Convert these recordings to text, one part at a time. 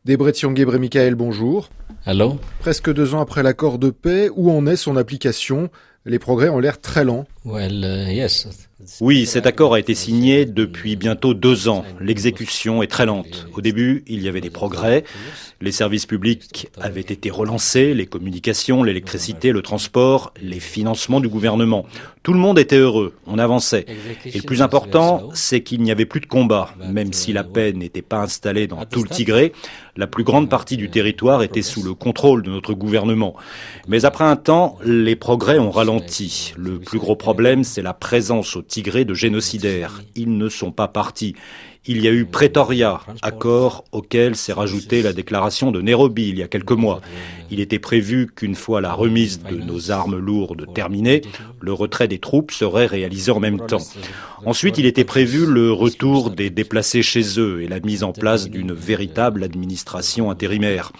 Debretsion Gebremichael, bonjour. Hello. Presque 2 ans après l'accord de paix, où en est son application? Les progrès ont l'air très lents. Yes. Oui, cet accord a été signé depuis bientôt 2 ans. L'exécution est très lente. Au début, il y avait des progrès. Les services publics avaient été relancés, les communications, l'électricité, le transport, les financements du gouvernement. Tout le monde était heureux, on avançait. Et le plus important, c'est qu'il n'y avait plus de combat. Même si la paix n'était pas installée dans tout le Tigré, la plus grande partie du territoire était sous le contrôle de notre gouvernement. Mais après un temps, les progrès ont ralenti. Le plus gros problème, c'est la présence au Tigré de génocidaires. Ils ne sont pas partis. Il y a eu Pretoria, accord auquel s'est rajoutée la déclaration de Nairobi il y a quelques mois. Il était prévu qu'une fois la remise de nos armes lourdes terminée, le retrait des troupes serait réalisé en même temps. Ensuite, il était prévu le retour des déplacés chez eux et la mise en place d'une véritable administration intérimaire.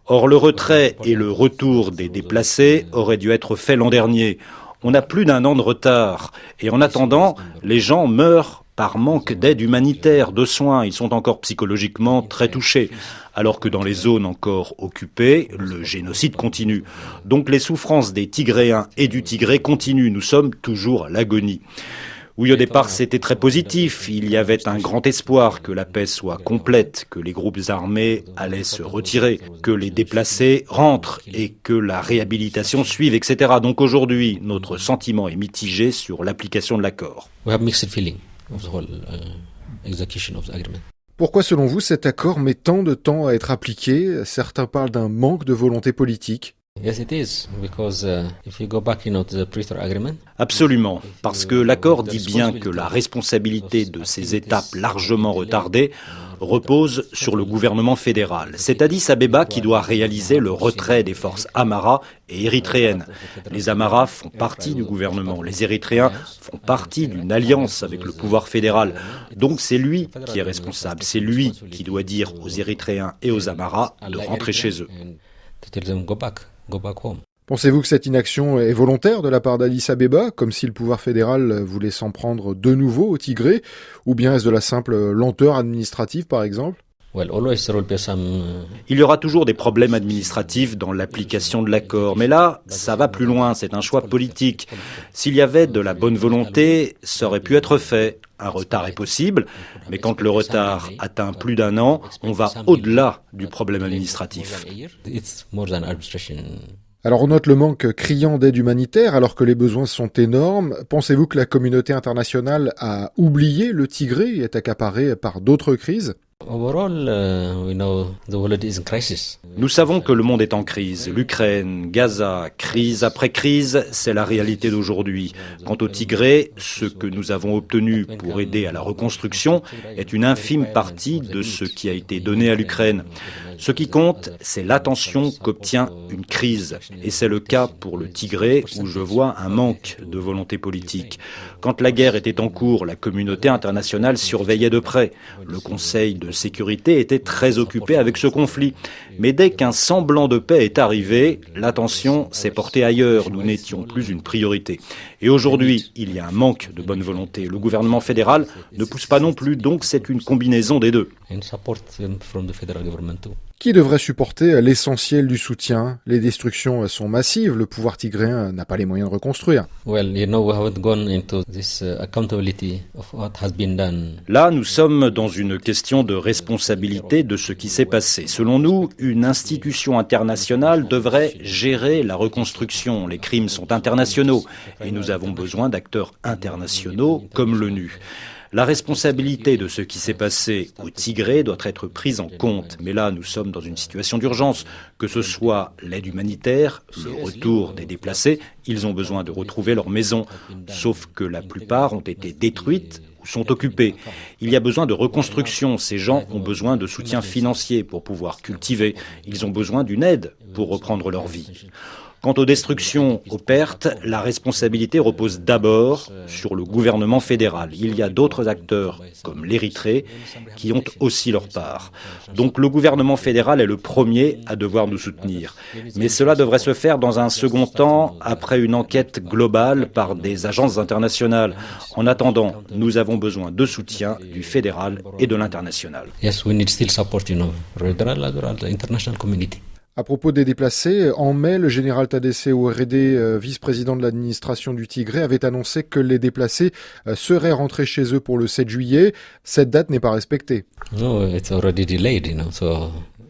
Or, le retrait et le retour des déplacés auraient dû être faits l'an dernier. On a plus d'1 an de retard. Et en attendant, les gens meurent par manque d'aide humanitaire, de soins. Ils sont encore psychologiquement très touchés. Alors que dans les zones encore occupées, le génocide continue. Donc les souffrances des Tigréens et du Tigré continuent. Nous sommes toujours à l'agonie. Oui, au départ, c'était très positif. Il y avait un grand espoir que la paix soit complète, que les groupes armés allaient se retirer, que les déplacés rentrent et que la réhabilitation suive, etc. Donc aujourd'hui, notre sentiment est mitigé sur l'application de l'accord. We have mixed feeling of the whole execution of the agreement. Pourquoi, selon vous, cet accord met tant de temps à être appliqué? Certains parlent d'un manque de volonté politique. Yes, it is, because if you go back, to the Pretoria agreement. Absolument, parce que l'accord dit bien que la responsabilité de ces étapes largement retardées repose sur le gouvernement fédéral. C'est Addis Abeba qui doit réaliser le retrait des forces Amhara et érythréennes. Les Amhara font partie du gouvernement, les Érythréens font partie d'une alliance avec le pouvoir fédéral. Donc c'est lui qui est responsable, c'est lui qui doit dire aux Érythréens et aux Amhara de rentrer chez eux. Go back home. Pensez-vous que cette inaction est volontaire de la part d'Addis Abeba, comme si le pouvoir fédéral voulait s'en prendre de nouveau au Tigré, ou bien est-ce de la simple lenteur administrative par exemple? Il y aura toujours des problèmes administratifs dans l'application de l'accord, mais là, ça va plus loin, c'est un choix politique. S'il y avait de la bonne volonté, ça aurait pu être fait. Un retard est possible, mais quand le retard atteint plus d'1 an, on va au-delà du problème administratif. Alors on note le manque criant d'aide humanitaire alors que les besoins sont énormes. Pensez-vous que la communauté internationale a oublié le Tigré et est accaparée par d'autres crises? Nous savons que le monde est en crise. L'Ukraine, Gaza, crise après crise, c'est la réalité d'aujourd'hui. Quant au Tigré, ce que nous avons obtenu pour aider à la reconstruction est une infime partie de ce qui a été donné à l'Ukraine. Ce qui compte, c'est l'attention qu'obtient une crise. Et c'est le cas pour le Tigré, où je vois un manque de volonté politique. Quand la guerre était en cours, la communauté internationale surveillait de près. Le Conseil de sécurité était très occupé avec ce conflit. Mais dès qu'un semblant de paix est arrivé, l'attention s'est portée ailleurs. Nous n'étions plus une priorité. Et aujourd'hui, il y a un manque de bonne volonté. Le gouvernement fédéral ne pousse pas non plus, donc c'est une combinaison des deux. Qui devrait supporter l'essentiel du soutien? Les destructions sont massives, le pouvoir tigréen n'a pas les moyens de reconstruire. Là, nous sommes dans une question de responsabilité de ce qui s'est passé. Selon nous, une institution internationale devrait gérer la reconstruction. Les crimes sont internationaux et nous avons besoin d'acteurs internationaux comme l'ONU. La responsabilité de ce qui s'est passé au Tigré doit être prise en compte. Mais là, nous sommes dans une situation d'urgence. Que ce soit l'aide humanitaire, le retour des déplacés, ils ont besoin de retrouver leur maison. Sauf que la plupart ont été détruites ou sont occupées. Il y a besoin de reconstruction. Ces gens ont besoin de soutien financier pour pouvoir cultiver. Ils ont besoin d'une aide pour reprendre leur vie. Quant aux destructions, aux pertes, la responsabilité repose d'abord sur le gouvernement fédéral. Il y a d'autres acteurs, comme l'Érythrée, qui ont aussi leur part. Donc le gouvernement fédéral est le premier à devoir nous soutenir. Mais cela devrait se faire dans un second temps, après une enquête globale par des agences internationales. En attendant, nous avons besoin de soutien du fédéral et de l'international. Yes, we need still support, federal as well as the international community. À propos des déplacés, en mai, le général Tadesse Ourédé, vice-président de l'administration du Tigré, avait annoncé que les déplacés seraient rentrés chez eux pour le 7 juillet. Cette date n'est pas respectée. No, it's already delayed,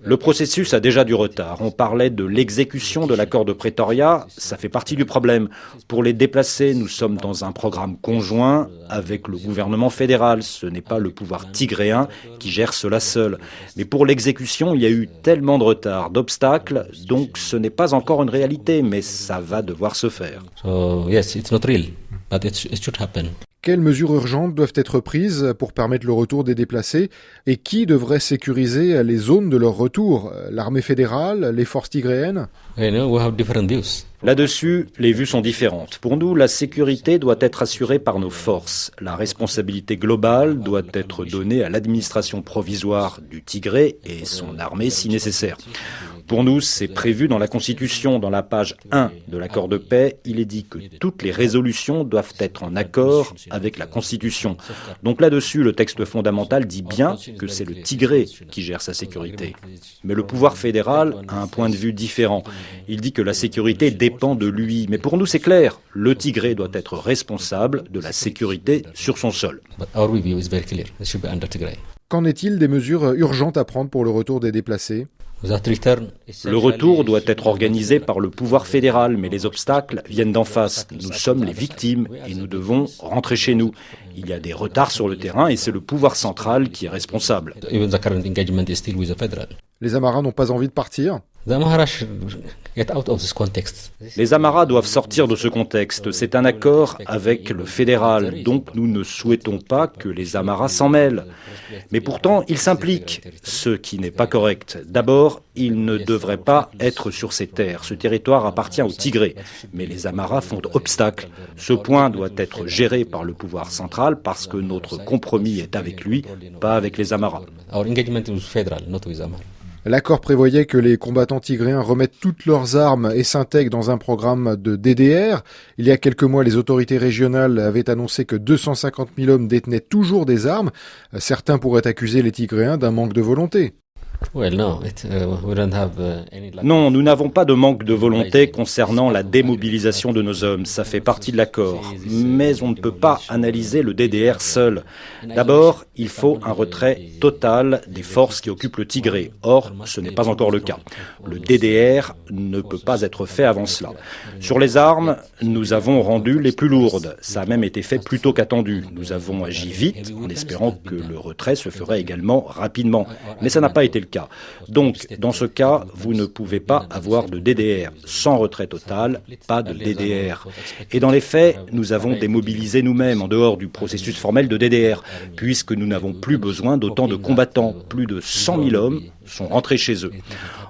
Le processus a déjà du retard. On parlait de l'exécution de l'accord de Pretoria, ça fait partie du problème. Pour les déplacés, nous sommes dans un programme conjoint avec le gouvernement fédéral. Ce n'est pas le pouvoir tigréen qui gère cela seul. Mais pour l'exécution, il y a eu tellement de retard, d'obstacles, donc ce n'est pas encore une réalité, mais ça va devoir se faire. So, yes, it's not real, but it should happen. Quelles mesures urgentes doivent être prises pour permettre le retour des déplacés et qui devrait sécuriser les zones de leur retour? L'armée fédérale, les forces tigréennes? We have different views. Là-dessus, les vues sont différentes. Pour nous, la sécurité doit être assurée par nos forces. La responsabilité globale doit être donnée à l'administration provisoire du Tigré et son armée si nécessaire. Pour nous, c'est prévu dans la Constitution, dans la page 1 de l'accord de paix. Il est dit que toutes les résolutions doivent être en accord avec la Constitution. Donc là-dessus, le texte fondamental dit bien que c'est le Tigré qui gère sa sécurité. Mais le pouvoir fédéral a un point de vue différent. Il dit que la sécurité dépend de lui. Mais pour nous, c'est clair. Le Tigré doit être responsable de la sécurité sur son sol. But our review is very clear. It should be under Tigray. Qu'en est-il des mesures urgentes à prendre pour le retour des déplacés? Le retour doit être organisé par le pouvoir fédéral, mais les obstacles viennent d'en face. Nous sommes les victimes et nous devons rentrer chez nous. Il y a des retards sur le terrain et c'est le pouvoir central qui est responsable. Even the current engagement is still with the federal. Les Amaras n'ont pas envie de partir? The Amhara should get out of this context. Les Amaras doivent sortir de ce contexte. C'est un accord avec le fédéral, donc nous ne souhaitons pas que les Amaras s'en mêlent. Mais pourtant, ils s'impliquent, ce qui n'est pas correct. D'abord, ils ne devraient pas être sur ces terres. Ce territoire appartient aux Tigrés, mais les Amaras font obstacle. Ce point doit être géré par le pouvoir central parce que notre compromis est avec lui, pas avec les Amaras. Our engagement is federal, not with Amhara. L'accord prévoyait que les combattants tigréens remettent toutes leurs armes et s'intègrent dans un programme de DDR. Il y a quelques mois, les autorités régionales avaient annoncé que 250 000 hommes détenaient toujours des armes. Certains pourraient accuser les Tigréens d'un manque de volonté. Well, no, we don't have any. Non, nous n'avons pas de manque de volonté concernant la démobilisation de nos hommes. Ça fait partie de l'accord. Mais on ne peut pas analyser le DDR seul. D'abord, il faut un retrait total des forces qui occupent le Tigré. Or, ce n'est pas encore le cas. Le DDR ne peut pas être fait avant cela. Sur les armes, nous avons rendu les plus lourdes. Ça a même été fait plus tôt qu'attendu. Nous avons agi vite en espérant que le retrait se ferait également rapidement. Mais ça n'a pas été le cas. Donc, dans ce cas, vous ne pouvez pas avoir de DDR. Sans retrait total, pas de DDR. Et dans les faits, nous avons démobilisé nous-mêmes en dehors du processus formel de DDR, puisque nous n'avons plus besoin d'autant de combattants. Plus de 100 000 hommes sont rentrés chez eux.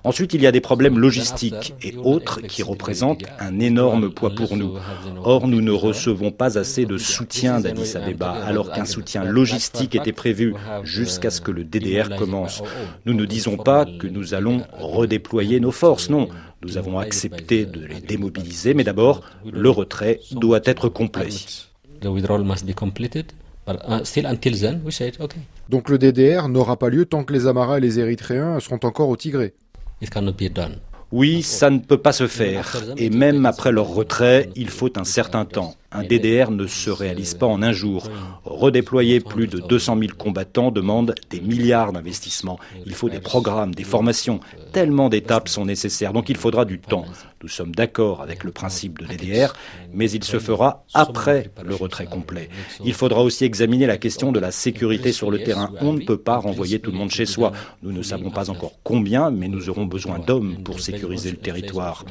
Ensuite, il y a des problèmes logistiques et autres qui représentent un énorme poids pour nous. Or, nous ne recevons pas assez de soutien d'Addis Abeba, alors qu'un soutien logistique était prévu jusqu'à ce que le DDR commence. Nous ne disons pas que nous allons redéployer nos forces, non. Nous avons accepté de les démobiliser, mais d'abord, le retrait doit être complet. The withdrawal must be completed, but still until then, we said, okay. Donc le DDR n'aura pas lieu tant que les Amaras et les Érythréens seront encore au Tigré. It cannot be done. Oui, ça ne peut pas se faire. Et même après leur retrait, il faut un certain temps. Un DDR ne se réalise pas en un jour. Redéployer plus de 200 000 combattants demande des milliards d'investissements. Il faut des programmes, des formations. Tellement d'étapes sont nécessaires, donc il faudra du temps. Nous sommes d'accord avec le principe de DDR, mais il se fera après le retrait complet. Il faudra aussi examiner la question de la sécurité sur le terrain. On ne peut pas renvoyer tout le monde chez soi. Nous ne savons pas encore combien, mais nous aurons besoin d'hommes pour sécuriser le territoire.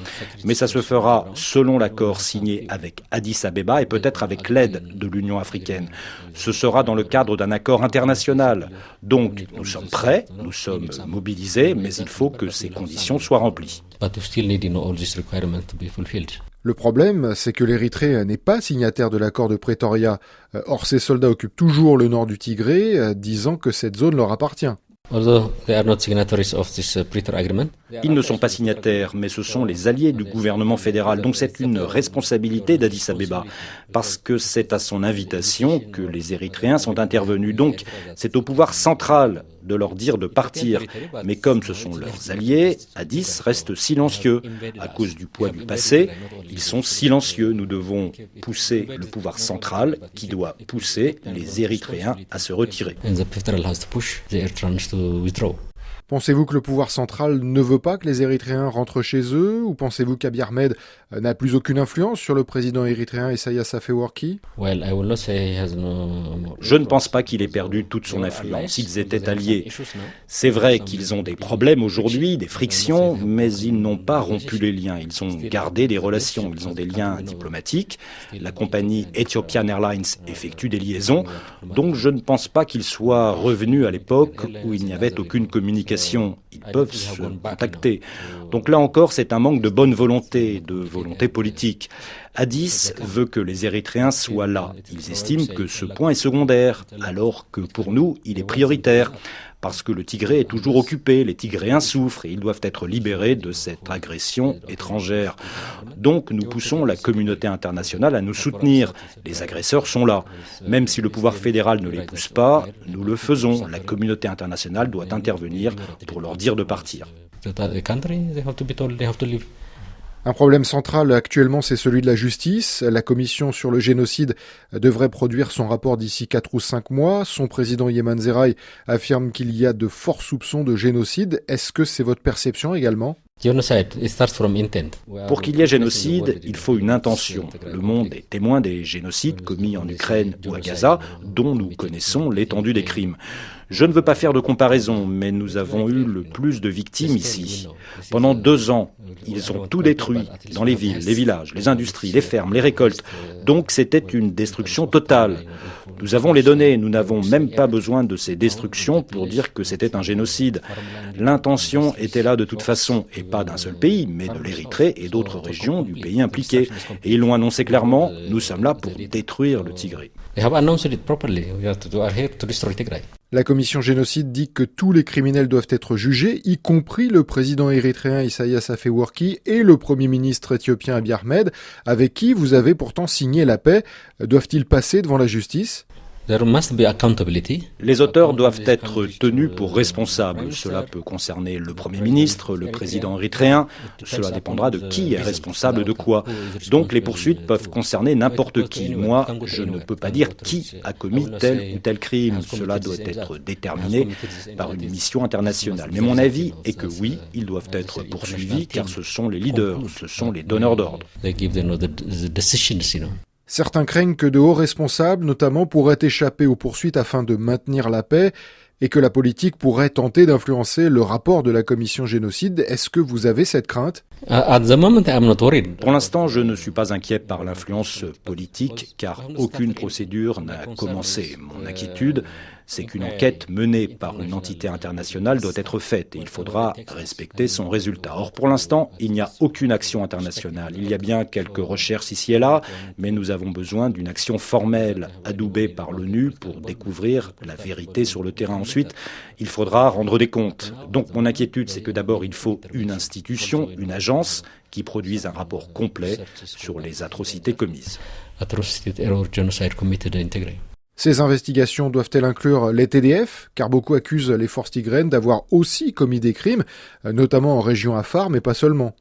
Mais ça se fera selon l'accord signé avec Addis Abeba et peut-être avec l'aide de l'Union africaine. Ce sera dans le cadre d'un accord international. Donc, nous sommes prêts, nous sommes mobilisés, mais il faut que ces conditions soient remplies. But you still need all these requirements to be fulfilled. Le problème, c'est que l'Érythrée n'est pas signataire de l'accord de Pretoria. Or, ses soldats occupent toujours le nord du Tigré, disant que cette zone leur appartient. Although they are not signatories of this Pretoria agreement. Ils ne sont pas signataires, mais ce sont les alliés du gouvernement fédéral. Donc c'est une responsabilité d'Addis Abeba, parce que c'est à son invitation que les Érythréens sont intervenus. Donc c'est au pouvoir central de leur dire de partir. Mais comme ce sont leurs alliés, Addis reste silencieux. À cause du poids du passé, ils sont silencieux. Nous devons pousser le pouvoir central qui doit pousser les Érythréens à se retirer. And the federal has to push the Eritreans to withdraw. Pensez-vous que le pouvoir central ne veut pas que les Érythréens rentrent chez eux, ou pensez-vous qu'Abiy Ahmed n'a plus aucune influence sur le président érythréen Isaias Afewerki? Well, I will not say he has Je ne pense pas qu'il ait perdu toute son influence. Ils étaient alliés. C'est vrai qu'ils ont des problèmes aujourd'hui, des frictions, mais ils n'ont pas rompu les liens. Ils ont gardé des relations, ils ont des liens diplomatiques. La compagnie Ethiopian Airlines effectue des liaisons. Donc je ne pense pas qu'ils soient revenus à l'époque où il n'y avait aucune communication. Ils peuvent se contacter. Donc là encore, c'est un manque de bonne volonté, de volonté politique. Addis veut que les Érythréens soient là. Ils estiment que ce point est secondaire, alors que pour nous, il est prioritaire. Parce que le Tigré est toujours occupé, les Tigréens souffrent et ils doivent être libérés de cette agression étrangère. Donc nous poussons la communauté internationale à nous soutenir. Les agresseurs sont là. Même si le pouvoir fédéral ne les pousse pas, nous le faisons. La communauté internationale doit intervenir pour leur dire de partir. Un problème central actuellement, c'est celui de la justice. La commission sur le génocide devrait produire son rapport d'ici 4 ou 5 mois. Son président Yeman Zeraï affirme qu'il y a de forts soupçons de génocide. Est-ce que c'est votre perception également ? Pour qu'il y ait génocide, il faut une intention. Le monde est témoin des génocides commis en Ukraine ou à Gaza, dont nous connaissons l'étendue des crimes. Je ne veux pas faire de comparaison, mais nous avons eu le plus de victimes ici. Pendant 2 ans, ils ont tout détruit, dans les villes, les villages, les industries, les fermes, les récoltes. Donc c'était une destruction totale. Nous avons les données, nous n'avons même pas besoin de ces destructions pour dire que c'était un génocide. L'intention était là de toute façon, et pas d'un seul pays, mais de l'Érythrée et d'autres régions du pays impliqué. Et ils l'ont annoncé clairement, nous sommes là pour détruire le Tigré. La commission génocide dit que tous les criminels doivent être jugés, y compris le président érythréen Isaias Afewerki et le premier ministre éthiopien Abiy Ahmed, avec qui vous avez pourtant signé la paix. Doivent-ils passer devant la justice ? Les auteurs doivent être tenus pour responsables. Cela peut concerner le Premier ministre, le président érythréen. Cela dépendra de qui est responsable de quoi. Donc les poursuites peuvent concerner n'importe qui. Moi, je ne peux pas dire qui a commis tel ou tel crime. Cela doit être déterminé par une mission internationale. Mais mon avis est que oui, ils doivent être poursuivis car ce sont les leaders, ce sont les donneurs d'ordre. Certains craignent que de hauts responsables, notamment, pourraient échapper aux poursuites afin de maintenir la paix et que la politique pourrait tenter d'influencer le rapport de la commission génocide. Est-ce que vous avez cette crainte ? Pour l'instant, je ne suis pas inquiet par l'influence politique car aucune procédure n'a commencé. Mon inquiétude, c'est qu'une enquête menée par une entité internationale doit être faite et il faudra respecter son résultat. Or, pour l'instant, il n'y a aucune action internationale. Il y a bien quelques recherches ici et là, mais nous avons besoin d'une action formelle adoubée par l'ONU pour découvrir la vérité sur le terrain. Ensuite, il faudra rendre des comptes. Donc, mon inquiétude, c'est que d'abord, il faut une institution, une agence qui produise un rapport complet sur les atrocités commises. Ces investigations doivent-elles inclure les TDF, car beaucoup accusent les forces tigrènes d'avoir aussi commis des crimes, notamment en région Afar, mais pas seulement.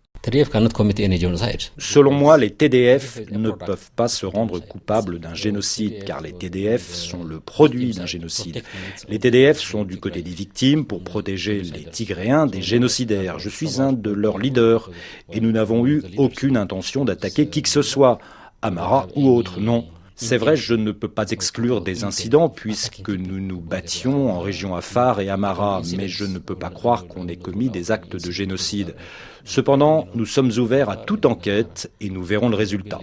Selon moi, les TDF ne peuvent pas se rendre coupables d'un génocide, car les TDF sont le produit d'un génocide. Les TDF sont du côté des victimes pour protéger les Tigréens des génocidaires. Je suis un de leurs leaders, et nous n'avons eu aucune intention d'attaquer qui que ce soit, Amara ou autre, non. C'est vrai, je ne peux pas exclure des incidents puisque nous nous battions en région Afar et Amara, mais je ne peux pas croire qu'on ait commis des actes de génocide. Cependant, nous sommes ouverts à toute enquête et nous verrons le résultat.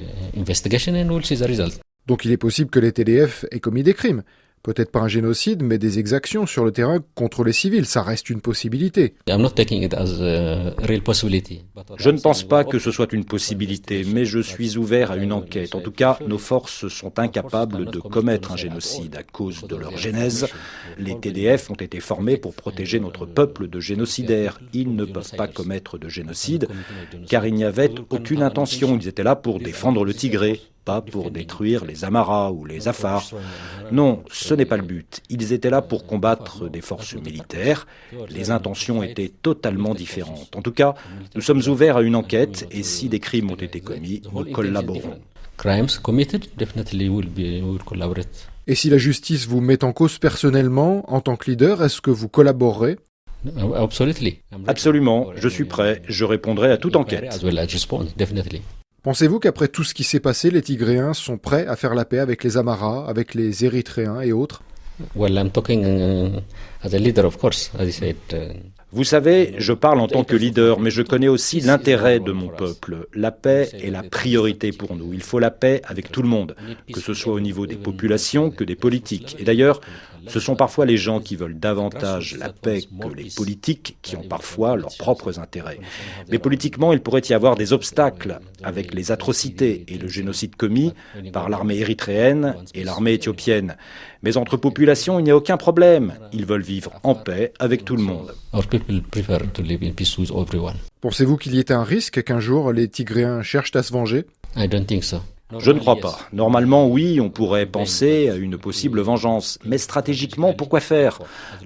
Donc il est possible que les TDF aient commis des crimes. Peut-être pas un génocide, mais des exactions sur le terrain contre les civils, ça reste une possibilité. Je ne pense pas que ce soit une possibilité, mais je suis ouvert à une enquête. En tout cas, nos forces sont incapables de commettre un génocide à cause de leur genèse. Les TDF ont été formés pour protéger notre peuple de génocidaires. Ils ne peuvent pas commettre de génocide, car il n'y avait aucune intention. Ils étaient là pour défendre le Tigré, pas pour détruire les Amharas ou les Afars. Non, ce n'est pas le but. Ils étaient là pour combattre des forces militaires. Les intentions étaient totalement différentes. En tout cas, nous sommes ouverts à une enquête et si des crimes ont été commis, nous collaborons. Et si la justice vous met en cause personnellement, en tant que leader, est-ce que vous collaborerez ? Absolument, je suis prêt. Je répondrai à toute enquête. Pensez-vous qu'après tout ce qui s'est passé, les Tigréens sont prêts à faire la paix avec les Amharas, avec les Érythréens et autres ? Vous savez, je parle en tant que leader, mais je connais aussi l'intérêt de mon peuple. La paix est la priorité pour nous. Il faut la paix avec tout le monde, que ce soit au niveau des populations que des politiques. Et d'ailleurs, ce sont parfois les gens qui veulent davantage la paix que les politiques qui ont parfois leurs propres intérêts. Mais politiquement, il pourrait y avoir des obstacles avec les atrocités et le génocide commis par l'armée érythréenne et l'armée éthiopienne. Mais entre populations, il n'y a aucun problème. Ils veulent vivre en paix avec tout le monde. Pensez-vous qu'il y ait un risque qu'un jour les Tigréens cherchent à se venger ? Je ne crois pas. Normalement, oui, on pourrait penser à une possible vengeance. Mais stratégiquement, pourquoi faire ?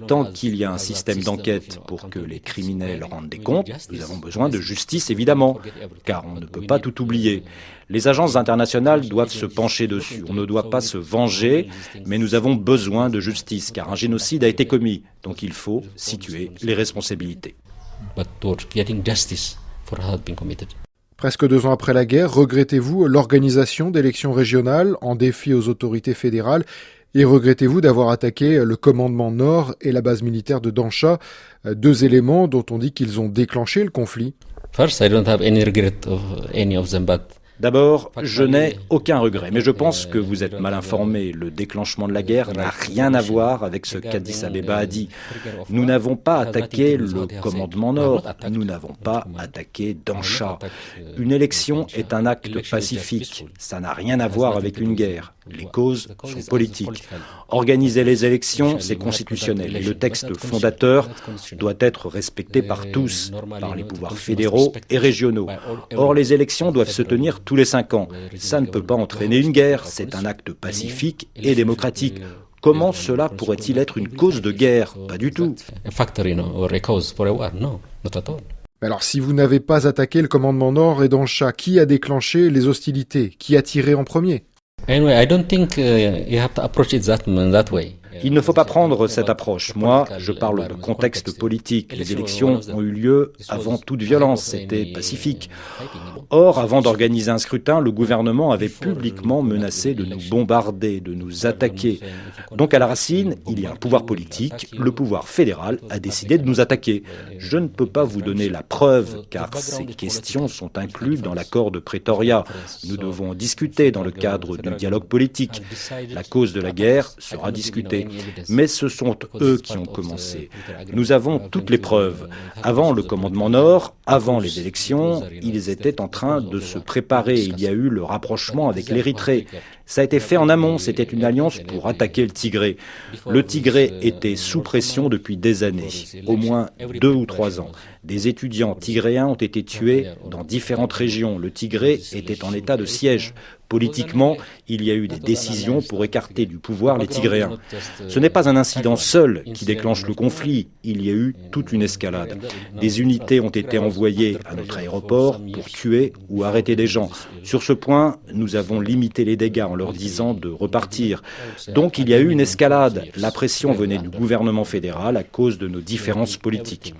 Tant qu'il y a un système d'enquête pour que les criminels rendent des comptes, nous avons besoin de justice, évidemment, car on ne peut pas tout oublier. Les agences internationales doivent se pencher dessus. On ne doit pas se venger, mais nous avons besoin de justice, car un génocide a été commis. Donc il faut situer les responsabilités. Presque 2 ans après la guerre, regrettez-vous l'organisation d'élections régionales en défi aux autorités fédérales et regrettez-vous d'avoir attaqué le commandement Nord et la base militaire de Dansha, 2 éléments dont on dit qu'ils ont déclenché le conflit ? D'abord, je n'ai aucun regret, mais je pense que vous êtes mal informé. Le déclenchement de la guerre n'a rien à voir avec ce qu'Addis Abeba a dit. Nous n'avons pas attaqué le commandement Nord, nous n'avons pas attaqué Dansha. Une élection est un acte pacifique, ça n'a rien à voir avec une guerre. Les causes sont politiques. Organiser les élections, c'est constitutionnel et le texte fondateur doit être respecté par tous, par les pouvoirs fédéraux et régionaux. Or, les élections doivent se tenir tous les 5 ans. Ça ne peut pas entraîner une guerre, c'est un acte pacifique et démocratique. Comment cela pourrait-il être une cause de guerre ? Pas du tout. Mais alors, si vous n'avez pas attaqué le commandement Nord et Dansha, qui a déclenché les hostilités ? Qui a tiré en premier ? Il ne faut pas prendre cette approche. Moi, je parle de contexte politique. Les élections ont eu lieu avant toute violence, c'était pacifique. Or, avant d'organiser un scrutin, le gouvernement avait publiquement menacé de nous bombarder, de nous attaquer. Donc à la racine, il y a un pouvoir politique, le pouvoir fédéral a décidé de nous attaquer. Je ne peux pas vous donner la preuve, car ces questions sont incluses dans l'accord de Pretoria. Nous devons en discuter dans le cadre du dialogue politique. La cause de la guerre sera discutée. Mais ce sont eux qui ont commencé. Nous avons toutes les preuves. Avant le commandement Nord, avant les élections, ils étaient en train de se préparer. Il y a eu le rapprochement avec l'Érythrée. Ça a été fait en amont, c'était une alliance pour attaquer le Tigré. Le Tigré était sous pression depuis des années, au moins 2 ou 3 ans. Des étudiants tigréens ont été tués dans différentes régions. Le Tigré était en état de siège. Politiquement, il y a eu des décisions pour écarter du pouvoir les Tigréens. Ce n'est pas un incident seul qui déclenche le conflit, il y a eu toute une escalade. Des unités ont été envoyées à notre aéroport pour tuer ou arrêter des gens. Sur ce point, nous avons limité les dégâts en leur disant de repartir. Donc il y a eu une escalade. La pression venait du gouvernement fédéral à cause de nos différences politiques.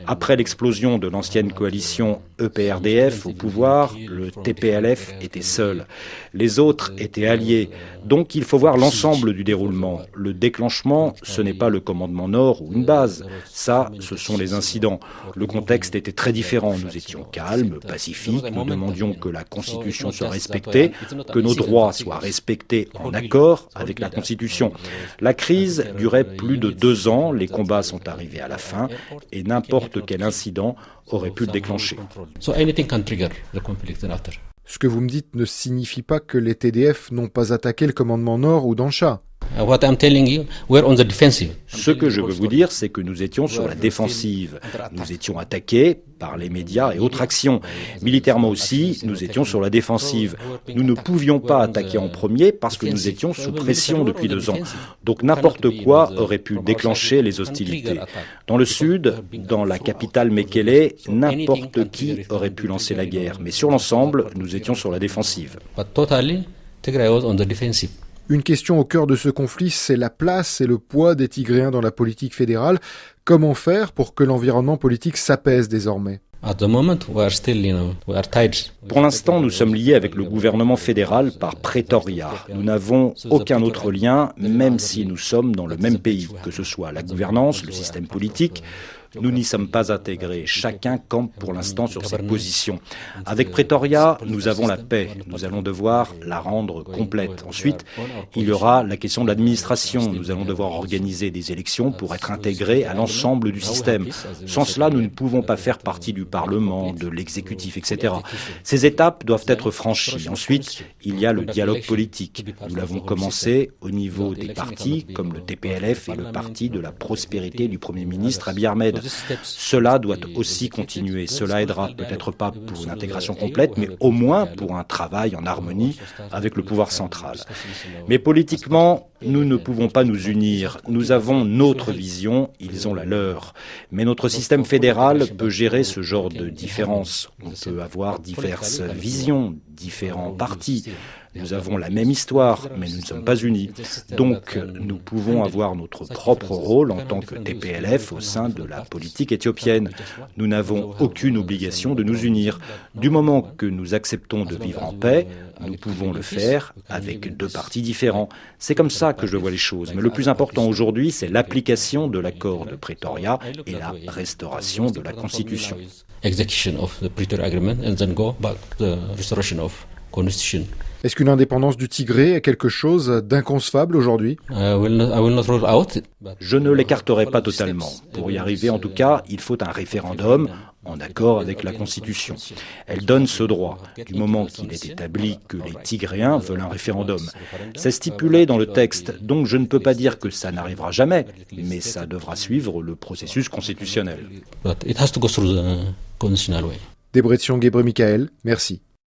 Après l'explosion de l'ancienne coalition EPRDF au pouvoir, le TPLF était seul. Les autres étaient alliés. Donc il faut voir l'ensemble du déroulement. Le déclenchement, ce n'est pas le commandement Nord ou une base. Ça, ce sont les incidents. Le contexte était très différent. Nous étions calmes, pacifiques, nous demandions que la Constitution soit respectée, que nos droits soient respecté en accord avec la Constitution. La crise durait plus de 2 ans, les combats sont arrivés à la fin et n'importe quel incident aurait pu le déclencher. Ce que vous me dites ne signifie pas que les TDF n'ont pas attaqué le commandement Nord ou Dansha. Ce que je veux vous dire, c'est que nous étions sur la défensive. Nous étions attaqués par les médias et autres actions. Militairement aussi, nous étions sur la défensive. Nous ne pouvions pas attaquer en premier parce que nous étions sous pression depuis 2 ans. Donc n'importe quoi aurait pu déclencher les hostilités. Dans le sud, dans la capitale Mekele, n'importe qui aurait pu lancer la guerre. Mais sur l'ensemble, nous étions sur la défensive. Une question au cœur de ce conflit, c'est la place et le poids des Tigréens dans la politique fédérale. Comment faire pour que l'environnement politique s'apaise désormais ? Pour l'instant, nous sommes liés avec le gouvernement fédéral par Pretoria. Nous n'avons aucun autre lien, même si nous sommes dans le même pays, que ce soit la gouvernance, le système politique. Nous n'y sommes pas intégrés. Chacun campe pour l'instant sur ses positions. Avec Pretoria, nous avons la paix. Nous allons devoir la rendre complète. Ensuite, il y aura la question de l'administration. Nous allons devoir organiser des élections pour être intégrés à l'ensemble du système. Sans cela, nous ne pouvons pas faire partie du Parlement, de l'exécutif, etc. Ces étapes doivent être franchies. Ensuite, il y a le dialogue politique. Nous l'avons commencé au niveau des partis, comme le TPLF et le Parti de la prospérité du Premier ministre Abiy Ahmed. Cela doit aussi continuer. Cela aidera peut-être pas pour une intégration complète, mais au moins pour un travail en harmonie avec le pouvoir central. Mais politiquement, nous ne pouvons pas nous unir. Nous avons notre vision, ils ont la leur. Mais notre système fédéral peut gérer ce genre de différences. On peut avoir diverses visions, différents partis. Nous avons la même histoire, mais nous ne sommes pas unis. Donc, nous pouvons avoir notre propre rôle en tant que TPLF au sein de la politique éthiopienne. Nous n'avons aucune obligation de nous unir. Du moment que nous acceptons de vivre en paix, nous pouvons le faire avec 2 partis différents. C'est comme ça que je vois les choses. Mais le plus important aujourd'hui, c'est l'application de l'accord de Pretoria et la restauration de la Constitution. Est-ce qu'une indépendance du Tigré est quelque chose d'inconcevable aujourd'hui ? Je ne l'écarterai pas totalement. Pour y arriver, en tout cas, il faut un référendum en accord avec la Constitution. Elle donne ce droit, du moment qu'il est établi que les Tigréens veulent un référendum. C'est stipulé dans le texte, donc je ne peux pas dire que ça n'arrivera jamais, mais ça devra suivre le processus constitutionnel. Debretsion Gebre-Michael, merci.